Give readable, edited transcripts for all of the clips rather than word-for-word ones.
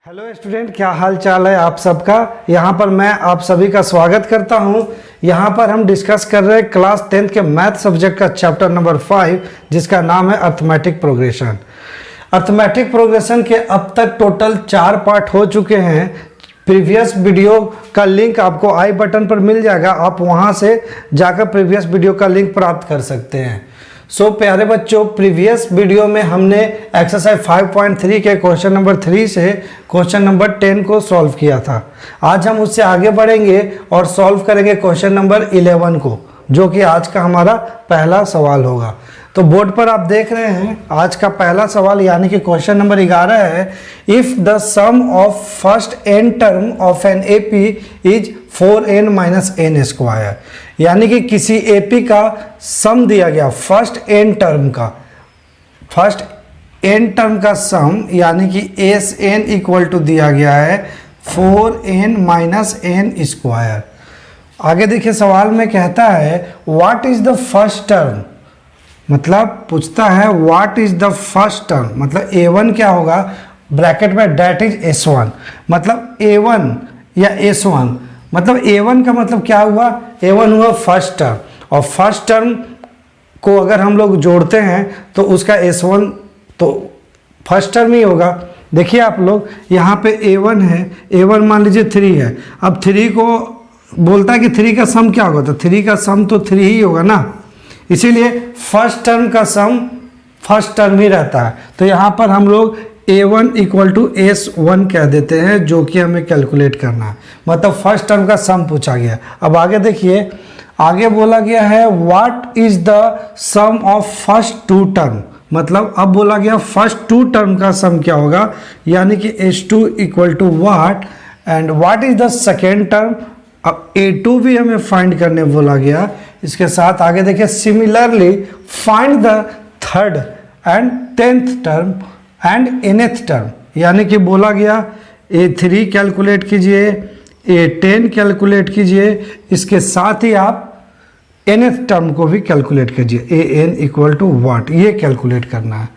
Hello student, क्या हाल चाल है आप सबका। यहाँ पर मैं आप सभी का स्वागत करता हूँ। यहाँ पर हम डिस्कस कर रहे हैं क्लास 10th के मैथ सब्जेक्ट का चैप्टर नंबर 5, जिसका नाम है अर्थमेटिक प्रोग्रेशन। अर्थमेटिक प्रोग्रेशन के अब तक टोटल 4 पार्ट हो चुके हैं। प्रीवियस वीडियो का लिंक आपको आई बटन पर मिल जाएगा, आप वहाँ से जाकर प्रीवियस वीडियो का लिंक प्राप्त कर सकते हैं। प्यारे बच्चों, प्रीवियस वीडियो में हमने एक्सरसाइज 5.3 के क्वेश्चन नंबर 3 से क्वेश्चन नंबर 10 को सॉल्व किया था। आज हम उससे आगे बढ़ेंगे और सॉल्व करेंगे क्वेश्चन नंबर 11 को, जो कि आज का हमारा पहला सवाल होगा। तो बोर्ड पर आप देख रहे हैं आज का पहला सवाल, यानी कि क्वेश्चन नंबर 11 है, if the sum of first n term of an AP is 4n minus n square. यानी कि किसी एपी का सम दिया गया, फर्स्ट n टर्म का सम, यानी कि एस एन इक्वल टू दिया गया है 4n माइनस एन स्क्वायर। आगे देखिए सवाल में कहता है what is the first term, मतलब पूछता है what is the first term, मतलब a1 क्या होगा, ब्रैकेट में डेट इज s1, मतलब a1 या s1, मतलब a1 का मतलब क्या हुआ, a1 हुआ फर्स्ट टर्म, और फर्स्ट टर्म को अगर हम लोग जोड़ते हैं तो उसका s1 तो फर्स्ट टर्म ही होगा। देखिए आप लोग यहाँ पे a1 है, a1 मान लीजिए 3 है। अब 3 को बोलता है कि 3 का सम क्या होगा, तो 3 का सम तो 3 ही होगा ना, इसीलिए फर्स्ट टर्म का सम फर्स्ट टर्म ही रहता है। तो यहाँ पर हम लोग a1 इक्वल टू s1 कह देते हैं, जो कि हमें कैलकुलेट करना है, मतलब फर्स्ट टर्म का सम पूछा गया। अब आगे देखिए, आगे बोला गया है what is the sum of first 2 term, मतलब अब बोला गया फर्स्ट 2 टर्म का सम क्या होगा, यानी कि s2 equal to what, and what is the second term. अब a2 भी हमें फाइंड करने बोला गया। इसके साथ आगे देखिए, similarly find the third and 10th term and nth term, यानी कि बोला गया a3 कैलकुलेट कीजिए, a10 कैलकुलेट कीजिए, इसके साथ ही आप nth टर्म को भी कैलकुलेट कीजिए, an इक्वल टू व्हाट, ये कैलकुलेट करना है।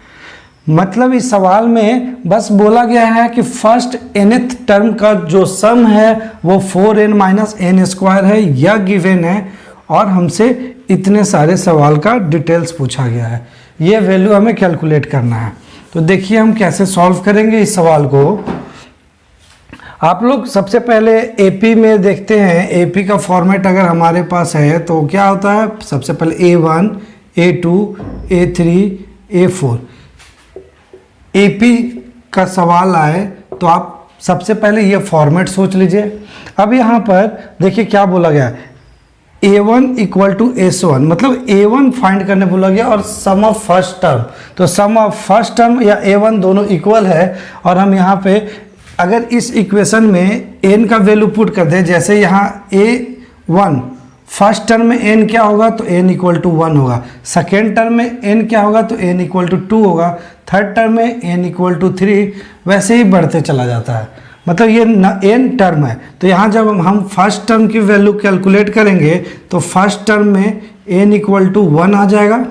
मतलब इस सवाल में बस बोला गया है कि फर्स्ट nth टर्म का जो सम है वो 4n माइनस एन स्क्वायर है, यह गिवन है, और हमसे इतने सारे सवाल का डिटेल्स पूछा गया है, ये वैल्यू हमें कैलकुलेट करना है। तो देखिए हम कैसे सॉल्व करेंगे इस सवाल को। आप लोग सबसे पहले एपी में देखते हैं, एपी का फॉर्मेट अगर हमारे पास है तो क्या होता है, सबसे पहले a1, a2, a3, a4। AP का सवाल आए तो आप सबसे पहले ये फॉर्मेट सोच लीजिए। अब यहाँ पर देखिए क्या बोला गया, a1 इक्वल टू s1, मतलब a1 फाइंड करने बोला गया, और सम ऑफ फर्स्ट टर्म, तो सम ऑफ फर्स्ट टर्म या a1 दोनों इक्वल है। और हम यहाँ पे अगर इस इक्वेशन में n का वैल्यू पुट कर दें, जैसे यहाँ a1 फर्स्ट टर्म में n क्या होगा, तो n इक्वल टू 1 होगा, सेकेंड टर्म में n क्या होगा, तो n इक्वल टू 2 होगा, थर्ड टर्म में n इक्वल टू 3, वैसे ही बढ़ते चला जाता है, मतलब ये n टर्म है। तो यहाँ जब हम फर्स्ट टर्म की वैल्यू कैलकुलेट करेंगे तो फर्स्ट टर्म में n इक्वल टू 1 आ जाएगा,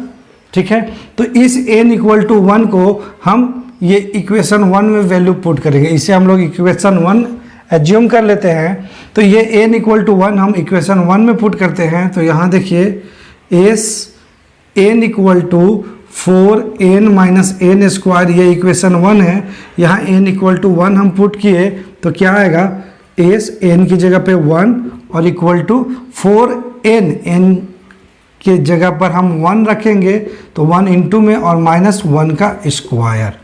ठीक है। तो इस n इक्वल टू 1 को हम ये इक्वेशन 1 में वैल्यू पुट करेंगे, इसे हम लोग इक्वेशन 1 एज्यूम कर लेते हैं। तो ये n इक्वल टू 1 हम इक्वेशन 1 में पुट करते हैं। तो यहाँ देखिए n equal to 4n minus n square, ये इक्वेशन 1 है। यहाँ n इक्वल टू 1 हम पुट किए तो क्या आएगा, n की जगह पे 1 और इक्वल टू 4n, n के जगह पर हम 1 रखेंगे तो 1 इंटू में और माइनस 1 का स्क्वायर।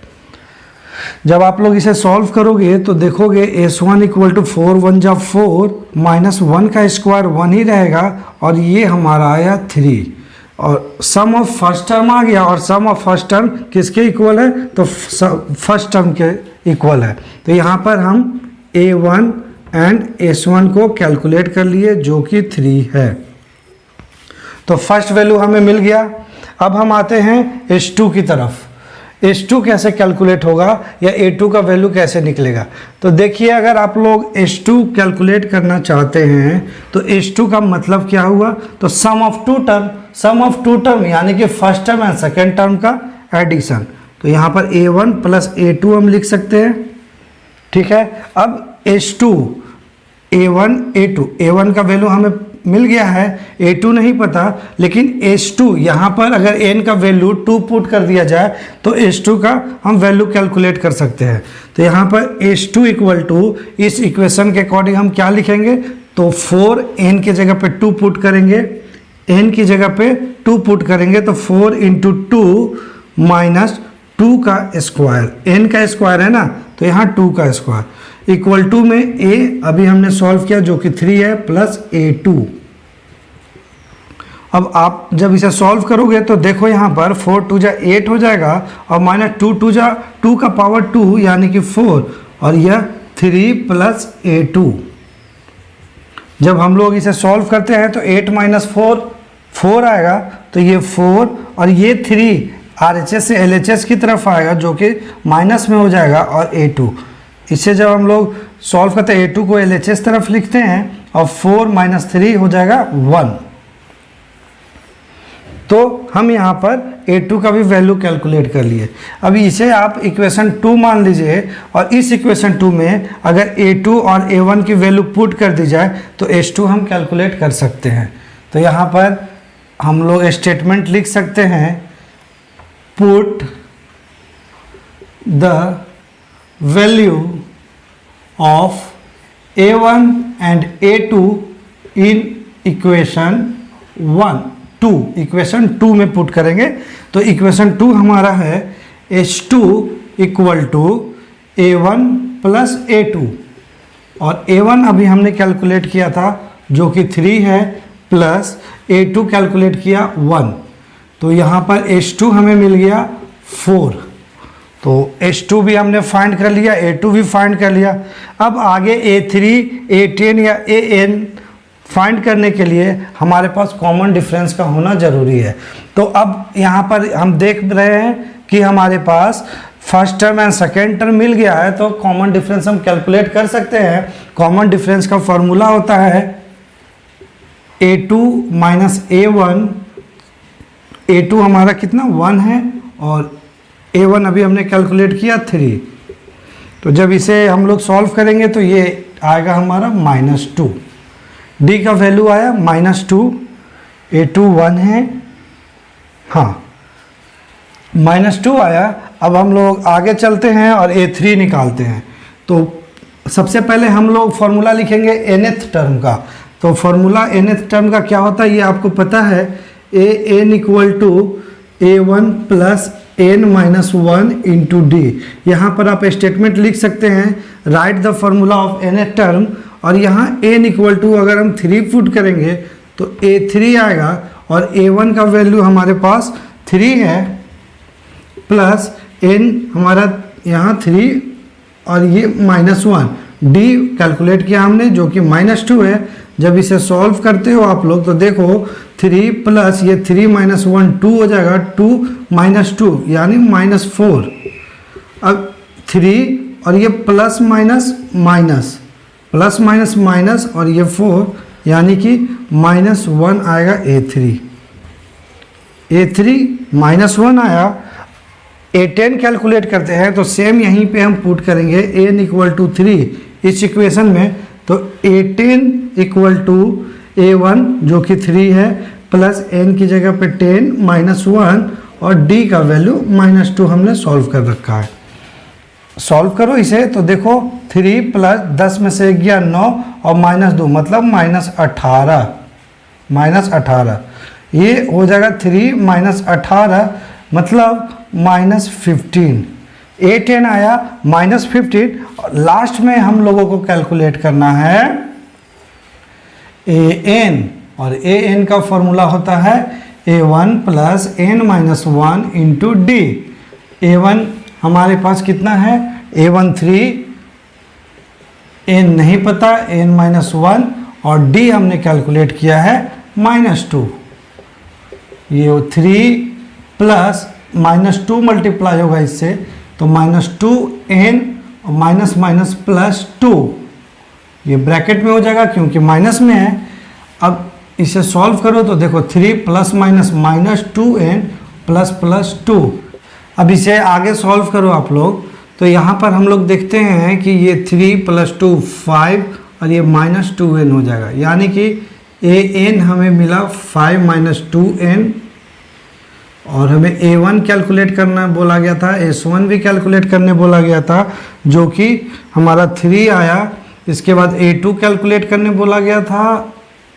जब आप लोग इसे सॉल्व करोगे तो देखोगे s1 इक्वल टू 4 1 जा 4 माइनस 1 का स्क्वायर 1 ही रहेगा, और ये हमारा आया 3, और सम ऑफ फर्स्ट टर्म आ गया, और सम ऑफ फर्स्ट टर्म किसके इक्वल है, तो फर्स्ट टर्म के इक्वल है। तो यहाँ पर हम a1 एंड s1 को कैलकुलेट कर लिए, जो कि 3 है। तो फर्स्ट वैल्यू हमें मिल गया। अब हम आते हैं s2 की तरफ। S2 कैसे कैलकुलेट होगा या A2 का वैल्यू कैसे निकलेगा। तो देखिए अगर आप लोग S2 कैलकुलेट करना चाहते हैं तो S2 का मतलब क्या हुआ, तो सम ऑफ टू टर्म यानी कि first term and second term का एडिशन। तो यहाँ पर A1 प्लस A2 हम लिख सकते हैं, ठीक है। अब H2 A1 A2, A1 का वैल्यू हमें मिल गया है, A2 नहीं पता, लेकिन H2 यहाँ पर अगर n का वैल्यू 2 पुट कर दिया जाए तो H2 का हम वैल्यू कैलकुलेट कर सकते हैं। तो यहाँ पर H2 इक्वल टू, इस इक्वेशन के अकॉर्डिंग हम क्या लिखेंगे, तो 4 n की जगह पे 2 पुट करेंगे, n की जगह पे 2 पुट करेंगे तो 4 इंटू 2 माइनस 2 का स्क्वायर, n का स्क्वायर है ना, तो यहाँ 2 का स्क्वायर इक्वल टू में a अभी हमने सॉल्व किया जो कि 3 है प्लस A2। अब आप जब इसे सॉल्व करोगे तो देखो यहाँ पर 4 2 जा 8 हो जाएगा और माइनस 2 2 जा 2 का पावर 2 यानी कि 4 और यह 3 प्लस A2। जब हम लोग इसे सॉल्व करते हैं तो 8 माइनस 4 4 आएगा, तो ये 4 और ये 3 RHS से LHS की तरफ आएगा जो कि माइनस में हो जाएगा, और A2 इससे जब हम लोग सॉल्व करते हैं A2 को LHS तरफ लिखते हैं और 4 माइनस 3 हो जाएगा 1। तो हम यहाँ पर A2 का भी वैल्यू कैलकुलेट कर लिए। अभी इसे आप इक्वेशन 2 मान लीजिए और इस इक्वेशन 2 में अगर A2 और A1 की वैल्यू पुट कर दी जाए तो H2 हम कैलकुलेट कर सकते हैं। तो यहाँ पर हम लोग स्टेटमेंट लिख सकते हैं, put the value of A1 and A2 in equation 2, equation 2 में पुट करेंगे। तो इक्वेशन 2 हमारा है H2 equal to A1 plus A2, और A1 अभी हमने कैलकुलेट किया था जो कि 3 है, प्लस A2 कैलकुलेट किया 1। तो यहाँ पर H2 हमें मिल गया 4। तो H2 भी हमने फाइंड कर लिया, A2 भी फाइंड कर लिया। अब आगे A3, A10 या AN फाइंड करने के लिए हमारे पास कॉमन डिफरेंस का होना ज़रूरी है। तो अब यहाँ पर हम देख रहे हैं कि हमारे पास first term and second term मिल गया है, तो कॉमन डिफरेंस हम कैलकुलेट कर सकते हैं। कॉमन डिफरेंस का फॉर्मूला होता है A2 माइनस A1। A2 हमारा कितना 1 है और A1 अभी हमने कैलकुलेट किया 3। तो जब इसे हम लोग सॉल्व करेंगे तो ये आएगा हमारा -2। D का वैल्यू आया -2, A2 1 है, हाँ -2 आया। अब हम लोग आगे चलते हैं और A3 निकालते हैं। तो सबसे पहले हम लोग फॉर्मूला लिखेंगे nth टर्म का। तो फॉर्मूला nth टर्म का क्या होता है ये आपको पता है, an equal to A1 plus n minus 1 into d. यहाँ पर आप स्टेटमेंट लिख सकते हैं, write the formula of nth term, और यहाँ n इक्वल टू अगर हम 3 पुट करेंगे तो A3 आएगा, और A1 का वैल्यू हमारे पास 3 है, प्लस n हमारा यहाँ 3 और ये -1, d कैलकुलेट किया हमने जो कि -2 है। जब इसे सॉल्व करते हो आप लोग तो देखो 3 प्लस ये 3 माइनस 1 2 हो जाएगा, 2 माइनस 2 यानी -4। अब 3 और ये plus minus minus, plus minus minus और ये 4 यानी कि -1 आएगा A3। A3 -1 आया। A10 कैलकुलेट करते हैं तो सेम यहीं पे हम पुट करेंगे n इक्वल टू 3 इस इक्वेशन में। तो A10 इक्वल टू A1 जो कि 3 है, प्लस n की जगह पे 10 -1 और d का वैल्यू -2 हमने सॉल्व कर रखा है। सॉल्व करो इसे तो देखो 3 प्लस 10 में से गया 9 और -2 मतलब -18 ये हो जाएगा 3 -18 मतलब -15। A10 आया -15। लास्ट में हम लोगों को कैलकुलेट करना है AN, और AN का फॉर्मूला होता है A1 plus n minus 1 into D. A1 हमारे पास कितना है, A1 3, n नहीं पता n-1 और d हमने कैलकुलेट किया है -2। ये 3 प्लस -2 मल्टीप्लाई होगा इससे तो -2n और माइनस माइनस प्लस 2, ये ब्रैकेट में हो जाएगा क्योंकि माइनस में है। अब इसे सॉल्व करो तो देखो 3 प्लस माइनस -2n प्लस 2 अब इसे आगे सॉल्व करो आप लोग। तो यहाँ पर हम लोग देखते हैं कि ये 3 + 2 5 और ये -2n हो जाएगा, यानी कि an हमें मिला 5 - 2n, और हमें a1 कैलकुलेट करना बोला गया था, s1 भी कैलकुलेट करने बोला गया था जो कि हमारा 3 आया। इसके बाद a2 कैलकुलेट करने बोला गया था,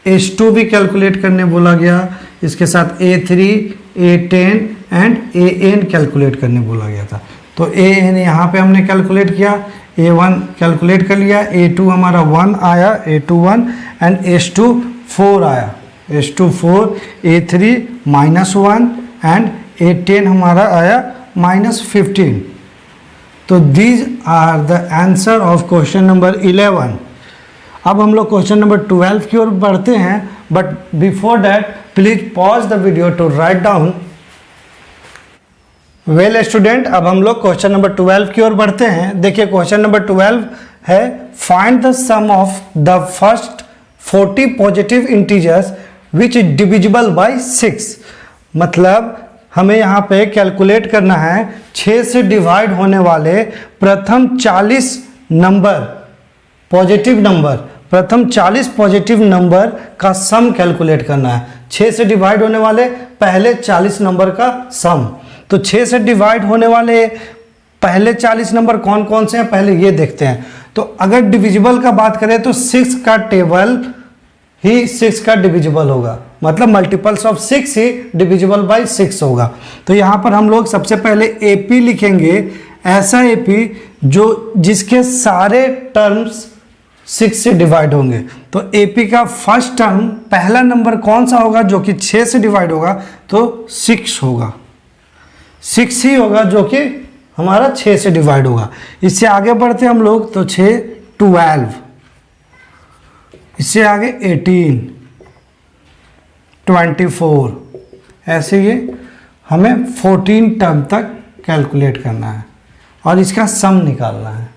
s2 भी कैलकुलेट करने बोला गया, इसके साथ a3 a10 and an calculate करने बोला गया था। तो an यहाँ पे हमने कैलकुलेट किया, a1 कैलकुलेट कर लिया, a2 हमारा 1 आया, a2 1 एंड s2 4 आया, s2 4, a3 -1 एंड a10 हमारा आया -15। तो these are the answer of question number 11। अब हम लोग क्वेश्चन नंबर 12 की ओर बढ़ते हैं, but before that please pause the video to write down. Well student, अब हम लोग क्वेश्चन नंबर 12 की ओर बढ़ते हैं। देखिए क्वेश्चन नंबर 12 है, find the sum of the first 40 positive integers which is divisible by 6। मतलब हमें यहाँ पे कैलकुलेट करना है 6 से डिवाइड होने वाले प्रथम 40 नंबर, पॉजिटिव नंबर, प्रथम 40 पॉजिटिव नंबर का सम कैलकुलेट करना है। 6 से डिवाइड होने वाले पहले 40 नंबर का सम। तो 6 से डिवाइड होने वाले पहले 40 नंबर कौन कौन से हैं, पहले ये देखते हैं। तो अगर डिविजिबल का बात करें तो 6 का टेबल ही 6 का डिविजिबल होगा, मतलब multiples of 6 he divisible by 6 होगा। तो यहाँ पर हम लोग सबसे पहले AP लिखेंगे, ऐसा AP जो जिसके सारे टर्म्स 6 से डिवाइड होंगे। तो AP का फर्स्ट टर्म, पहला नंबर कौन सा होगा जो कि 6 से डिवाइड होगा, तो 6 होगा, 6 ही होगा जो कि हमारा 6 से डिवाइड होगा। इससे आगे बढ़ते हम लोग, तो 6 12, इससे आगे 18 24, ऐसे ये हमें 14 टर्म तक कैलकुलेट करना है और इसका सम निकालना है।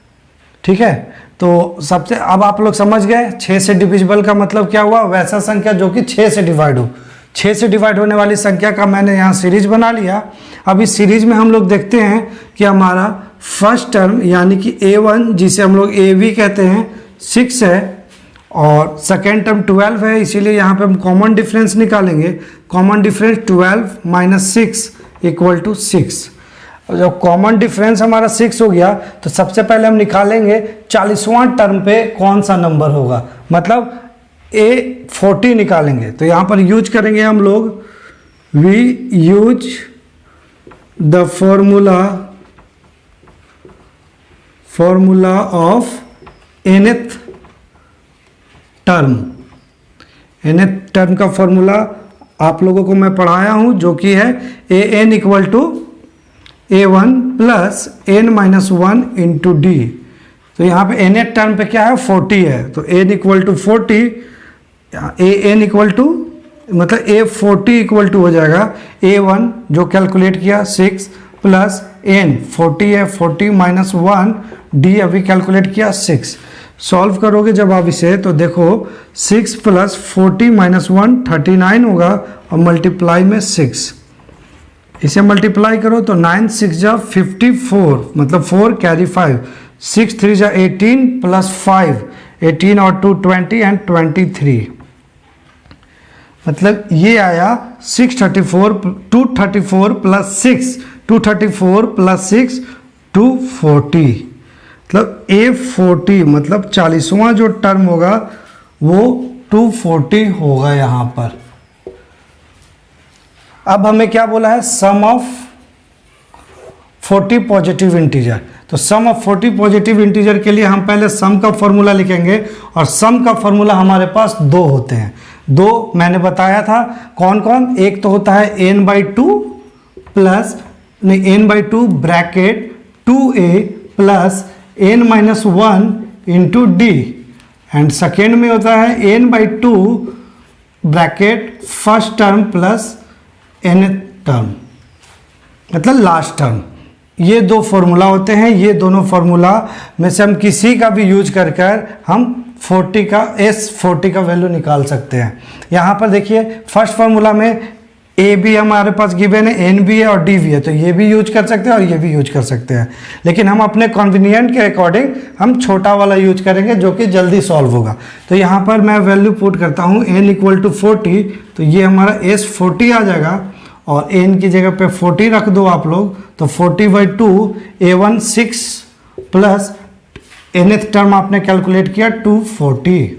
ठीक है, तो सबसे अब आप लोग समझ गए 6 से डिविजिबल का मतलब क्या हुआ, वैसा संख्या जो कि 6 से डिवाइड हो। 6 से डिवाइड होने वाली संख्या का मैंने यहाँ सीरीज बना लिया। अब इस सीरीज में हम लोग देखते हैं कि हमारा फर्स्ट टर्म यानी कि A1, जिसे हम लोग AB कहते हैं, 6 है, और सेकेंड टर्म 12 है, इसीलिए यहाँ पे हम कॉमन डिफरेंस निकालेंगे। Common difference 12 - 6 = 6। जब कॉमन डिफरेंस हमारा 6 हो गया तो सबसे पहले हम निकालेंगे 40वां टर्म पे कौन सा नंबर होगा, मतलब A40 निकालेंगे। तो यहाँ पर यूज करेंगे हम लोग, we use the formula of nth term. nth term का फॉर्मूला आप लोगों को मैं पढ़ाया हूँ, जो कि है an = A1 + n - 1 × d। तो यहाँ पे nth टर्म पे क्या है, 40 है, तो n = 40, an मतलब A40 = हो जाएगा A1 जो कैलकुलेट किया 6 + n, 40 है, 40 - 1 d अभी कैलकुलेट किया 6। सॉल्व करोगे जब आप इसे तो देखो 6 + 40 - 1 39 होगा, और मल्टीप्लाई में 6, इसे मल्टीप्लाई करो तो 9 × 6 = 54, मतलब 4 कैरी 5, 6 × 3 = 18 + 5, 18 और 2 20 एंड 23, मतलब ये आया 234 + 6, 234 + 6 240, मतलब A40 मतलब 40वां जो टर्म होगा वो 240 होगा यहाँ पर। अब हमें क्या बोला है, सम ऑफ 40 पॉजिटिव इंटीजर। तो सम ऑफ 40 पॉजिटिव इंटीजर के लिए हम पहले सम का फॉर्मूला लिखेंगे, और सम का फॉर्मूला हमारे पास 2 होते हैं। 2 मैंने बताया था कौन कौन, एक तो होता है n/2 plus n/2 bracket 2a plus n - 1 × d, and second में होता है n/2 bracket first term plus n term, मतलब लास्ट टर्म। ये 2 फॉर्मूला होते हैं। ये दोनों फॉर्मूला में से हम किसी का भी यूज कर हम 40 का S40 का वैल्यू निकाल सकते हैं। यहाँ पर देखिए फर्स्ट फार्मूला में ए भी हमारे पास गिवन है, एन भी है और डी भी है, तो ये भी यूज कर सकते हैं और ये भी यूज कर सकते हैं, लेकिन हम अपने कन्वीनियंट के अकॉर्डिंग हम छोटा वाला यूज करेंगे जो कि जल्दी सॉल्व होगा। तो यहाँ पर मैं वैल्यू पुट करता हूँ n इक्वल टू 40, तो ये हमारा s 40 आ जाएगा और n की जगह पे 40 रख दो आप लोग, तो 40/2 a1 6 प्लस nth टर्म आपने कैलकुलेट किया 240।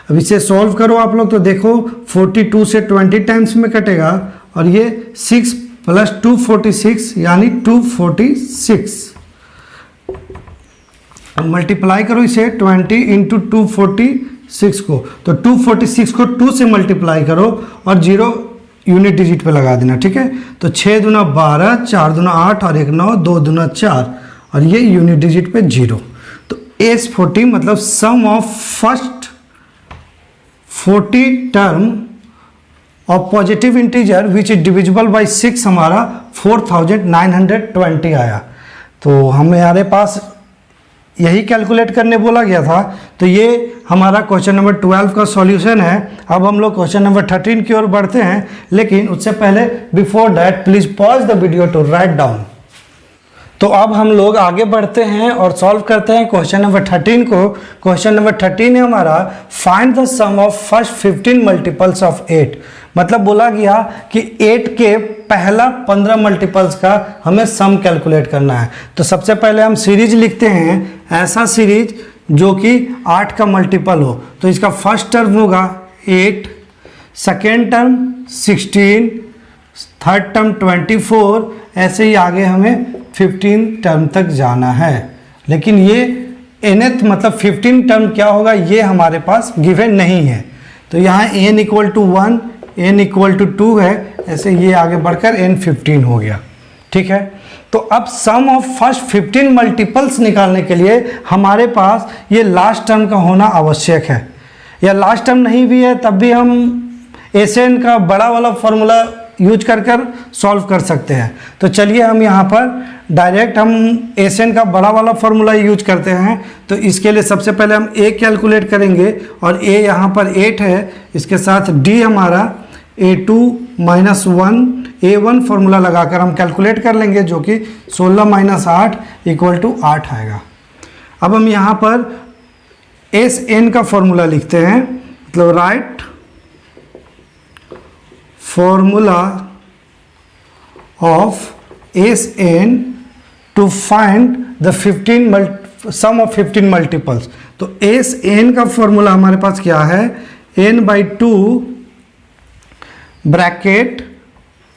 अब इसे सॉल्व करो आप लोग, तो देखो 42 से 20 टाइम्स में कटेगा और ये 6 प्लस 246 यानी 246। अब मल्टीप्लाई करो इसे 20 इंटू 246 को, तो 246 को 2 से मल्टीप्लाई करो और 0 यूनिट डिजिट पे लगा देना, ठीक है। तो 6 दूना 12, 4 दूना 8 और 1 9, 2 दूना 4 और ये यूनिट डिजिट पे 0। तो S40 मतलब sum of first 40 term of positive integer which is divisible by 6 हमारा 4920 आया। तो हमारे पास यही कैलकुलेट करने बोला गया था। तो ये हमारा क्वेश्चन नंबर 12 का सॉल्यूशन है। अब हम लोग क्वेश्चन नंबर 13 की ओर बढ़ते हैं, लेकिन उससे पहले before that please pause the video to write down. तो अब हम लोग आगे बढ़ते हैं और सॉल्व करते हैं क्वेश्चन नंबर 13 को। क्वेश्चन नंबर 13 है हमारा find the sum of first 15 multiples of 8। मतलब बोला गया कि 8 के पहला 15 मल्टीपल्स का हमें सम कैलकुलेट करना है। तो सबसे पहले हम सीरीज लिखते हैं, ऐसा सीरीज जो कि 8 का मल्टीपल हो। तो इसका फर्स्ट टर्म होगा 8, सेकेंड टर्म 16, थर्ड टर्म 24, ऐसे ही आगे हमें 15 टर्म तक जाना है। लेकिन ये nth मतलब 15 टर्म क्या होगा ये हमारे पास गिवन नहीं है। तो यहाँ n equal to 1, n equal to 2 है, ऐसे ये आगे बढ़कर n 15 हो गया, ठीक है। तो अब सम ऑफ फर्स्ट 15 मल्टीपल्स निकालने के लिए हमारे पास ये लास्ट टर्म का होना आवश्यक है, या लास्ट टर्म नहीं भी है तब भी हम एसएन का बड़ा वाला फॉर्मूला यूज कर सॉल्व कर सकते हैं। तो चलिए हम यहाँ पर डायरेक्ट हम एसएन का बड़ा वाला फॉर्मूला यूज करते हैं। तो इसके लिए सबसे पहले हम ए कैलकुलेट करेंगे और ए यहाँ पर 8 है, इसके साथ डी हमारा a2 माइनस 1 a1 फॉर्मूला लगाकर हम कैलकुलेट कर लेंगे, जो कि 16 माइनस 8 इक्वल टू 8 आएगा। अब हम यहाँ पर एस एन का फॉर्मूला लिखते हैं, मतलब write formula of s n to find the sum of 15 multiples. तो एस एन का फॉर्मूला हमारे पास क्या है, n/2 bracket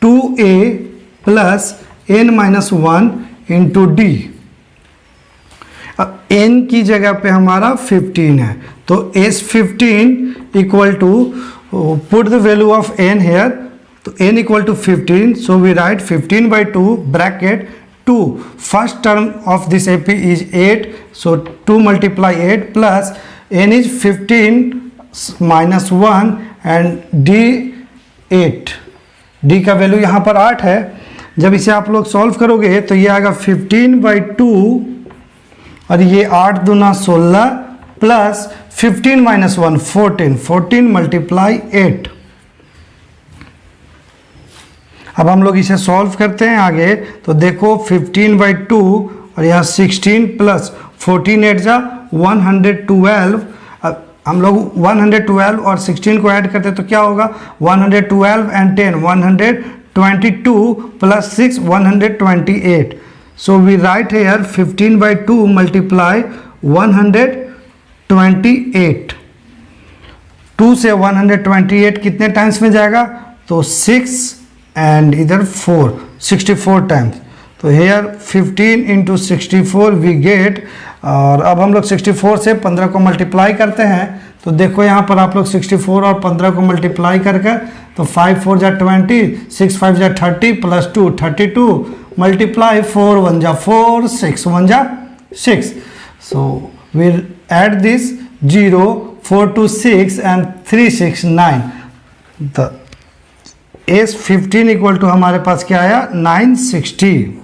2a plus n-1 into d. अब n की जगह पे हमारा 15 है, तो S15 equal to put the value of n here, तो n equal to 15, so we write 15/2 bracket 2, first term of this AP is 8, so 2 multiply 8 plus n is 15 minus 1 and d 8, d का value यहाँ पर 8 है। जब इसे आप लोग solve करोगे तो ये आएगा 15/2 और ये 8 दूना 16 प्लस 15 माइनस 1 14, 14 मल्टीप्लाई 8। अब हम लोग इसे सॉल्व करते हैं आगे। तो देखो 15/2 और यहाँ 16 प्लस 14 8 जा 112। अब हम लोग 112 और 16 को ऐड करते तो क्या होगा, 112 and 10 122 plus 6 128। So we write here 15/2 multiply 128। 2 से 128 कितने टाइम्स में जाएगा, तो 6 एंड इधर 4, 64 टाइम्स। तो हेयर 15 इंटू 64 वी गेट, और अब हम लोग 64 से 15 को मल्टीप्लाई करते हैं। तो देखो यहाँ पर आप लोग 64 और 15 को मल्टीप्लाई करके, तो 5 4 जा 20, 6 5 जा 30 प्लस 2 32 मल्टीप्लाई 4 1 जा 4, 6 1 जा 6। So we add this 0 4 2 6 and 3 6 9। The S15 equal to हमारे पास क्या आया 960।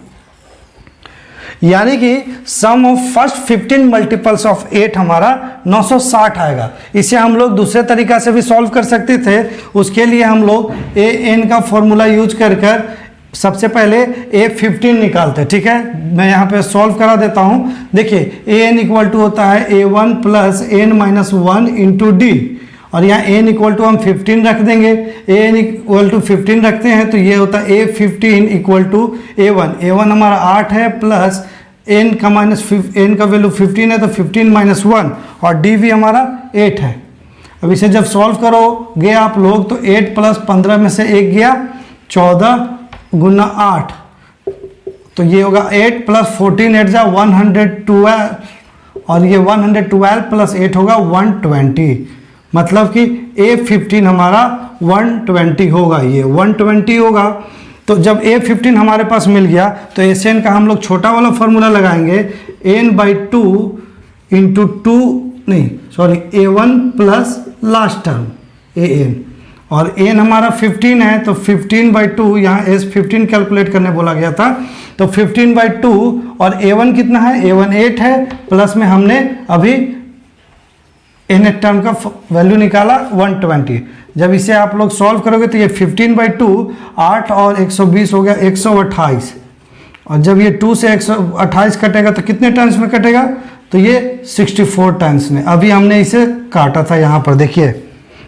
यानी कि sum of first 15 multiples of 8 हमारा 960 आएगा। इसे हम लोग दूसरे तरीका से भी सॉल्व कर सकते थे। उसके लिए हम लोग ए एन का फॉर्मूला यूज कर सबसे पहले A15 निकालते हैं। ठीक है, मैं यहाँ पे सॉल्व करा देता हूँ। देखिए ए एन इक्वल टू होता है A1 plus n minus 1 into d, और यहाँ एन इक्वल टू हम 15 रख देंगे। एन इक्वल टू 15 रखते हैं तो ये होता है A15 इक्वल टू A1 हमारा 8 है, प्लस एन का एन का वैल्यू 15 है तो 15 माइनस 1, और डी भी हमारा 8 है। अब इसे जब सॉल्व करोगे आप लोग तो 8 प्लस 15 में से 1 गया 14 गुना 8, तो ये होगा 8 प्लस 14 8 जा 112, और ये 112 प्लस 8 होगा 120, मतलब कि A15 हमारा 120 होगा, ये 120 होगा। तो जब A15 हमारे पास मिल गया तो SN का हम लोग छोटा वाला फॉर्मूला लगाएंगे, n/2 into A1 plus last term AN, और n हमारा 15 है तो 15/2, यहाँ S15 कैलकुलेट करने बोला गया था, तो 15/2, और A1 कितना है, A1 8 है, प्लस में हमने अभी n टर्म का वैल्यू निकाला 120। जब इसे आप लोग सॉल्व करोगे तो ये 15/2 8 और 120 हो गया 128, और जब ये 2 से 128 कटेगा तो कितने टाइम्स में कटेगा, तो ये 64 टाइम्स में। अभी हमने इसे काटा था यहाँ पर, देखिए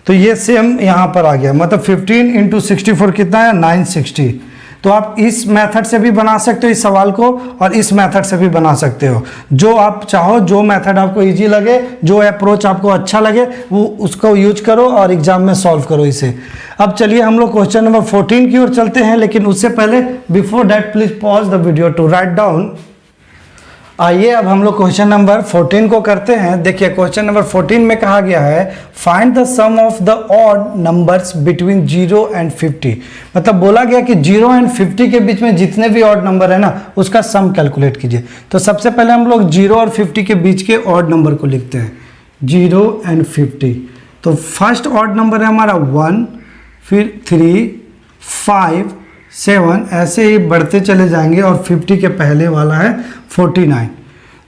तो ये सेम यहाँ पर आ गया, मतलब 15 इंटू 64 कितना है 960। तो आप इस मेथड से भी बना सकते हो इस सवाल को, और इस मेथड से भी बना सकते हो, जो आप चाहो, जो मेथड आपको इजी लगे, जो अप्रोच आपको अच्छा लगे वो उसको यूज करो और एग्जाम में सॉल्व करो इसे। अब चलिए हम लोग क्वेश्चन नंबर 14 की ओर चलते हैं, लेकिन उससे पहले before that please pause the video to write down. आइए अब हम लोग क्वेश्चन नंबर 14 को करते हैं। देखिए क्वेश्चन नंबर 14 में कहा गया है find the sum of the odd numbers between 0 and 50। मतलब बोला गया कि 0 एंड 50 के बीच में जितने भी ऑड नंबर है ना उसका सम कैलकुलेट कीजिए। तो सबसे पहले हम लोग 0 और 50 के बीच के ऑड नंबर को लिखते हैं, 0 एंड 50। तो फर्स्ट ऑड नंबर है हमारा 1, फिर 3, 5, 7, ऐसे ही बढ़ते चले जाएंगे, और 50 के पहले वाला है 49।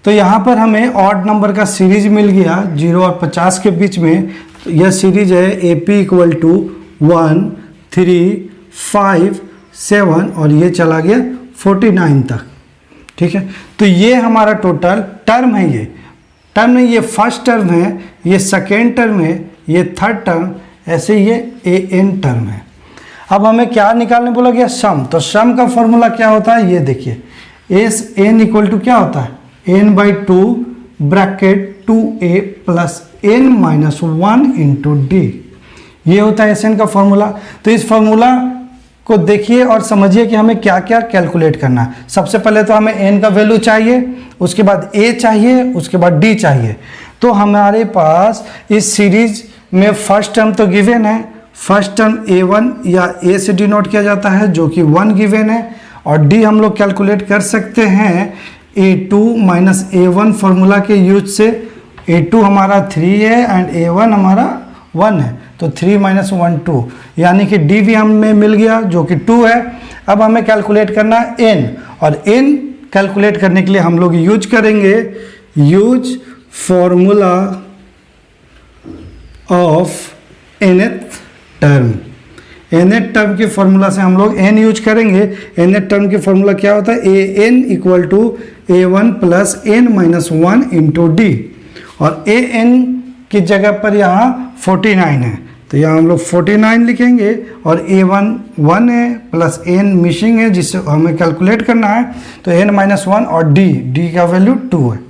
तो यहाँ पर हमें ऑड नंबर का सीरीज मिल गया 0 और 50 के बीच में। तो यह सीरीज है AP इक्वल टू 1, 3, 5, 7, और ये चला गया 49 तक। ठीक है, तो ये हमारा टोटल टर्म है। ये टर्म नहीं, ये फर्स्ट टर्म है, ये सेकेंड टर्म है, ये थर्ड टर्म, ऐसे ये AN टर्म है। अब हमें क्या निकालने बोला गया, सम। तो सम का फॉर्मूला क्या होता है, ये देखिए SN इक्वल टू क्या होता है, n/2 bracket 2a plus n minus 1 into D, ये होता है SN का फॉर्मूला। तो इस फॉर्मूला को देखिए और समझिए कि हमें क्या क्या कैलकुलेट करना है। सबसे पहले तो हमें n का वैल्यू चाहिए, उसके बाद a चाहिए, उसके बाद d चाहिए। तो हमारे पास इस सीरीज में फर्स्ट टर्म तो गिवन है, फर्स्ट टर्म A1 या A से डिनोट किया जाता है जो कि 1 गिवन है, और D हम लोग कैलकुलेट कर सकते हैं A2 माइनस A1 फॉर्मूला के यूज से। A2 हमारा 3 है एंड A1 हमारा 1 है, तो 3 माइनस 1 2, यानी कि D भी हमें मिल गया जो कि 2 है। अब हमें कैलकुलेट करना है N, और N कैलकुलेट करने के लिए हम लोग यूज करेंगे use formula of nth term. nth term के फॉर्मूला से हम लोग n यूज करेंगे। nth टर्म के फॉर्मूला क्या होता है, an equal to A1 plus n minus 1 into d, और an की जगह पर यहाँ 49 है, तो यहाँ हम लोग 49 लिखेंगे, और A1 1 है प्लस n मिसिंग है जिससे हमें कैलकुलेट करना है, तो n माइनस 1, और d का वैल्यू 2 है।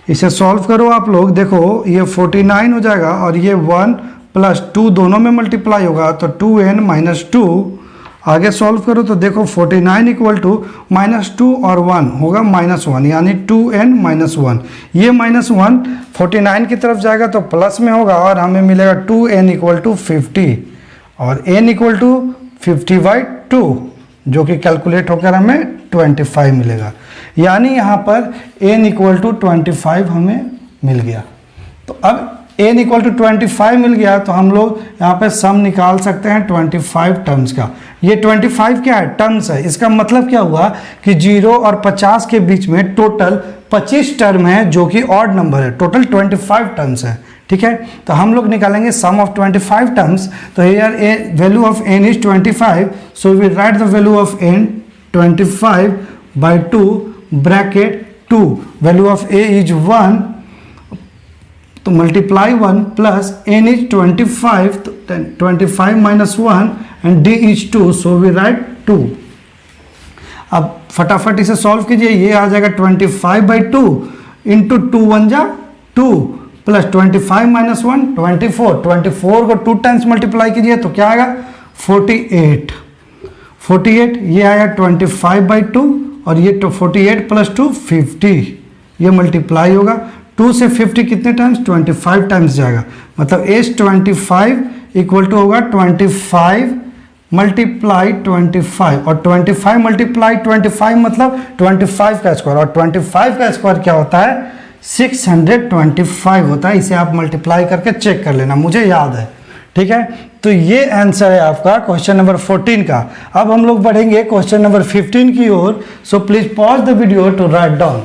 इसे सॉल्व करो आप लोग, देखो ये 49 हो जाएगा, और ये 1 प्लस 2 दोनों में मल्टीप्लाई होगा तो 2n माइनस 2। आगे सॉल्व करो तो देखो 49 इक्वल टू -2 और 1 होगा -1, यानी 2n माइनस 1। ये -1 49 की तरफ जाएगा तो प्लस में होगा, और हमें मिलेगा 2n इक्वल टू 50, और n इक्वल टू 50/2, जो कि कैलकुलेट होकर हमें 25 मिलेगा। यानी यहाँ पर n इक्वल टू 25 हमें मिल गया। तो अब n इक्वल टू 25 मिल गया, तो हम लोग यहाँ पे सम निकाल सकते हैं 25 टर्म्स का। ये 25 क्या है? टर्म्स है। इसका मतलब क्या हुआ कि 0 और 50 के बीच में टोटल 25 टर्म है, जो कि ऑड नंबर है। टोटल 25 टर्म्स है, ठीक है। तो हम लोग निकालेंगे सम ऑफ 25 टर्म्स। तो here value of n is 25, so we write the value of n 25 by 2 bracket 2, value of a is 1, तो मल्टीप्लाई 1 प्लस n इज 25, तो 25 minus 1 and d is 2, so we write 2। अब फटाफट इसे solve कीजिए, ये आ जाएगा 25 by 2 into 2 1 जा 2 plus 25 minus 1 24, 24 को 2 टाइम्स मल्टीप्लाई कीजिए तो क्या आएगा 48, 48 ये आया 25 बाई 2 और ये 48 प्लस 2 50, ये मल्टीप्लाई होगा 2 से 50 कितने टाइम्स 25 टाइम्स जाएगा, मतलब S25 इक्वल टू होगा 25 मल्टीप्लाई 25 और 25 मल्टीप्लाई 25 मतलब 25 का स्क्वायर, और 25 का स्क्वायर क्या होता है 625 होता है। इसे आप मल्टीप्लाई करके चेक कर लेना, मुझे याद है, ठीक है। तो ये आंसर है आपका क्वेश्चन नंबर 14 का। अब हम लोग बढ़ेंगे क्वेश्चन नंबर 15 की ओर। So please pause the video to write down.